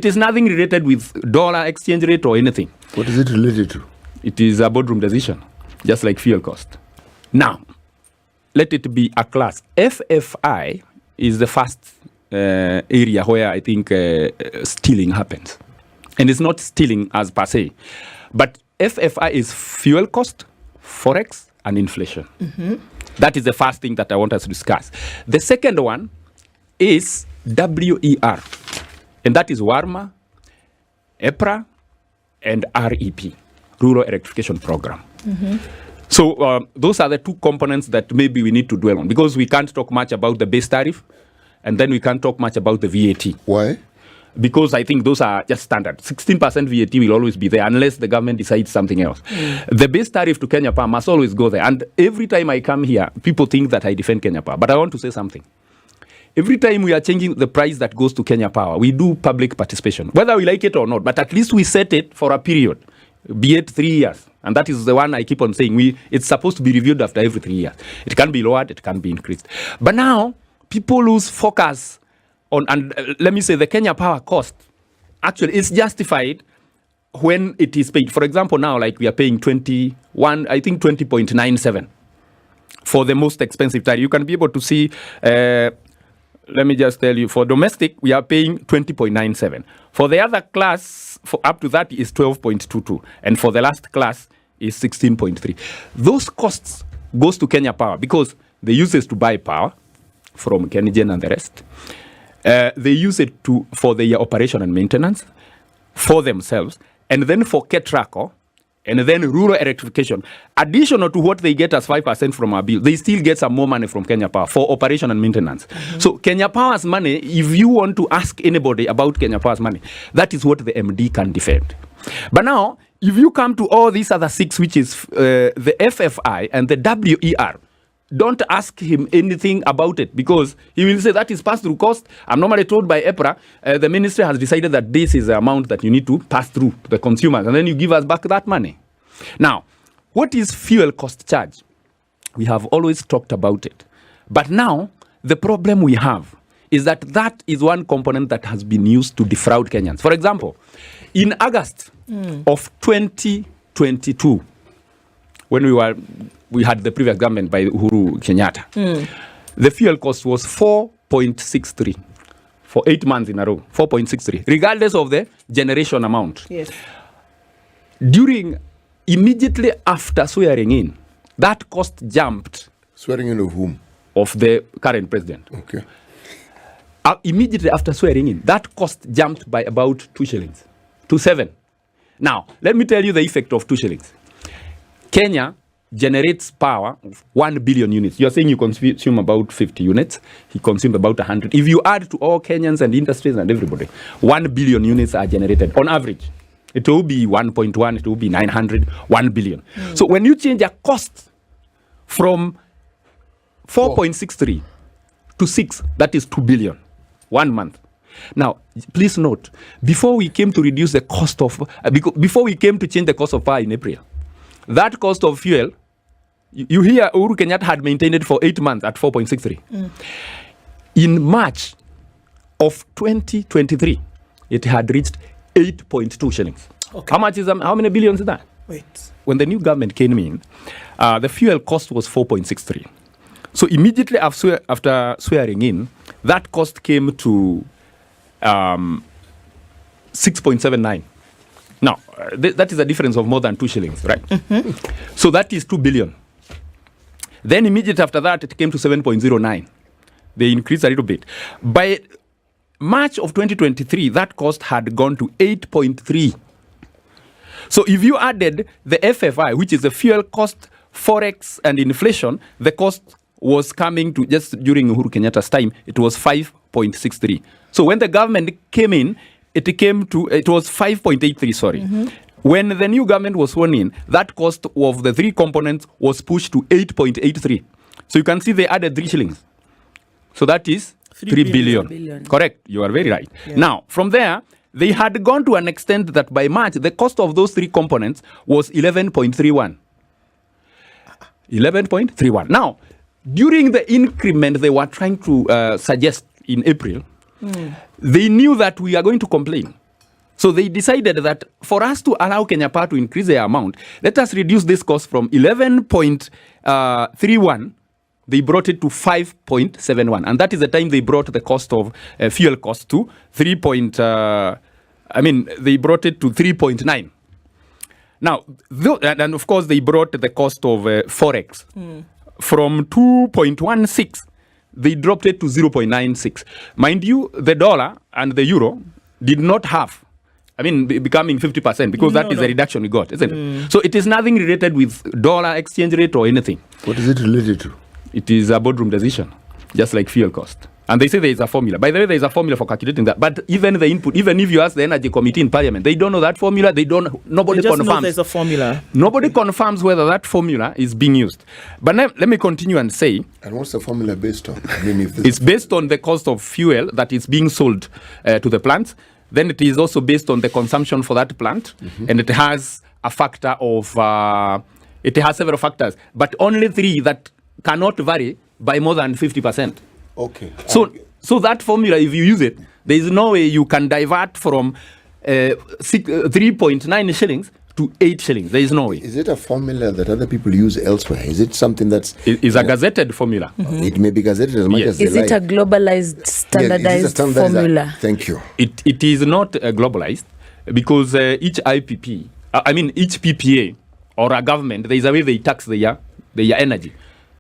It is nothing related with dollar exchange rate or anything. What is it related to? It is a boardroom decision, just like fuel cost. Now, let it be a class. FFI is the first area where I think stealing happens. And it's not stealing as per se. But FFI is fuel cost, forex, and inflation. Mm-hmm. That is the first thing that I want us to discuss. The second one is WER. And that is WARMA, EPRA, and REP, Rural Electrification Program. Mm-hmm. So those are the two components that maybe we need to dwell on, because we can't talk much about the base tariff, and then we can't talk much about the VAT. Why? Because I think those are just standard. 16% VAT will always be there unless the government decides something else. The base tariff to Kenya Power must always go there. And every time I come here, people think that I defend Kenya Power. But I want to say something. Every time we are changing the price that goes to Kenya Power, we do public participation, whether we like it or not. But at least we set it for a period, be it 3 years. And that is the one I keep on saying. It's supposed to be reviewed after every 3 years. It can be lowered, it can be increased. But now, people lose focus on, and let me say, the Kenya Power cost actually is justified when it is paid. For example, now, like we are paying 20.97 for the most expensive tariff. You can be able to see, let me just tell you, for domestic, we are paying 20.97. For the other class, for up to that is 12.22. And for the last class is 16.3. Those costs goes to Kenya Power because they use it to buy power from Kenyan and the rest. They use it for their operation and maintenance, for themselves, and then for KETRACO, and then rural electrification. Additional to what they get as 5% from our bill, they still get some more money from Kenya Power for operation and maintenance. Mm-hmm. So Kenya Power's money, if you want to ask anybody about Kenya Power's money, that is what the MD can defend. But now, if you come to all these other six, which is the FFI and the WER, don't ask him anything about it, because he will say that is pass-through cost. I'm normally told by EPRA, the ministry has decided that this is the amount that you need to pass through to the consumers, and then you give us back that money. Now, what is fuel cost charge? We have always talked about it. But now, the problem we have is that that is one component that has been used to defraud Kenyans. For example, in August of 2022, when we had the previous government by Uhuru Kenyatta, the fuel cost was 4.63 for 8 months in a row, 4.63, regardless of the generation amount. Yes. Immediately after swearing in, that cost jumped. Swearing in of whom? Of the current president. Okay. Immediately after swearing in, that cost jumped by about 2 shillings to 7. Now, let me tell you the effect of 2 shillings. Kenya generates power of 1 billion units. You're saying you consume about 50 units. He consumed about 100. If you add to all Kenyans and industries and everybody, 1 billion units are generated on average. It will be 1.1, it will be 900, 1 billion. So when you change a cost from 4.63 to 6, that is 2 billion, 1 month. Now, please note, before we came to reduce the cost of, before we came to change the cost of power in April, that cost of fuel, you hear Uhuru Kenyatta had maintained it for 8 months at 4.63. In March of 2023, it had reached 8.2 shillings. Okay. How many billions is that? Wait. When the new government came in, the fuel cost was 4.63. So immediately after swearing in, that cost came to 6.79. Now, that is a difference of more than 2 shillings, right? Mm-hmm. So that is 2 billion. Then immediately after that, it came to 7.09. They increased a little bit. By March of 2023, that cost had gone to 8.3. So if you added the FFI, which is the fuel cost, forex, and inflation, the cost was coming to, just during Uhuru Kenyatta's time, it was 5.63. So when the government came in, it was 5.83, sorry. Mm-hmm. When the new government was sworn in, that cost of the three components was pushed to 8.83. So you can see they added 3 shillings. So that is 3 billion. Correct. You are very right. Yeah. Now, from there, they had gone to an extent that by March, the cost of those three components was 11.31. 11.31. Now, during the increment they were trying to suggest in April, they knew that we are going to complain. So they decided that for us to allow Kenya Power to increase their amount, let us reduce this cost from 11.31. They brought it to 5.71. And that is the time they brought the cost of fuel cost to they brought it to 3.9. Now, and of course, they brought the cost of Forex from 2.16. They dropped it to 0.96. Mind you, the dollar and the euro did not have, becoming 50% because that is the reduction we got, isn't it? So it is nothing related with dollar exchange rate or anything. What is it related to? It is a boardroom decision, just like fuel cost. And they say there is a formula. By the way, there is a formula for calculating that. But even the input, even if you ask the Energy Committee in Parliament, they don't know that formula. Nobody confirms. Know there's a formula. Nobody confirms whether that formula is being used. But let me continue and say. And what's the formula based on? It's based on the cost of fuel that is being sold to the plants. Then it is also based on the consumption for that plant. And it has a factor of, it has several factors, but only 3 that cannot vary by more than 50%. Okay. So that formula, if you use it, there is no way you can divert from 3.9 shillings to 8 shillings. There is no way. Is it a formula that other people use elsewhere? Is it something that's... It's a gazetted formula. It may be gazetted as much as they Is it a globalized, standardized formula? Thank you. It is not globalized because each IPP, each PPA or a government, there is a way they tax their energy.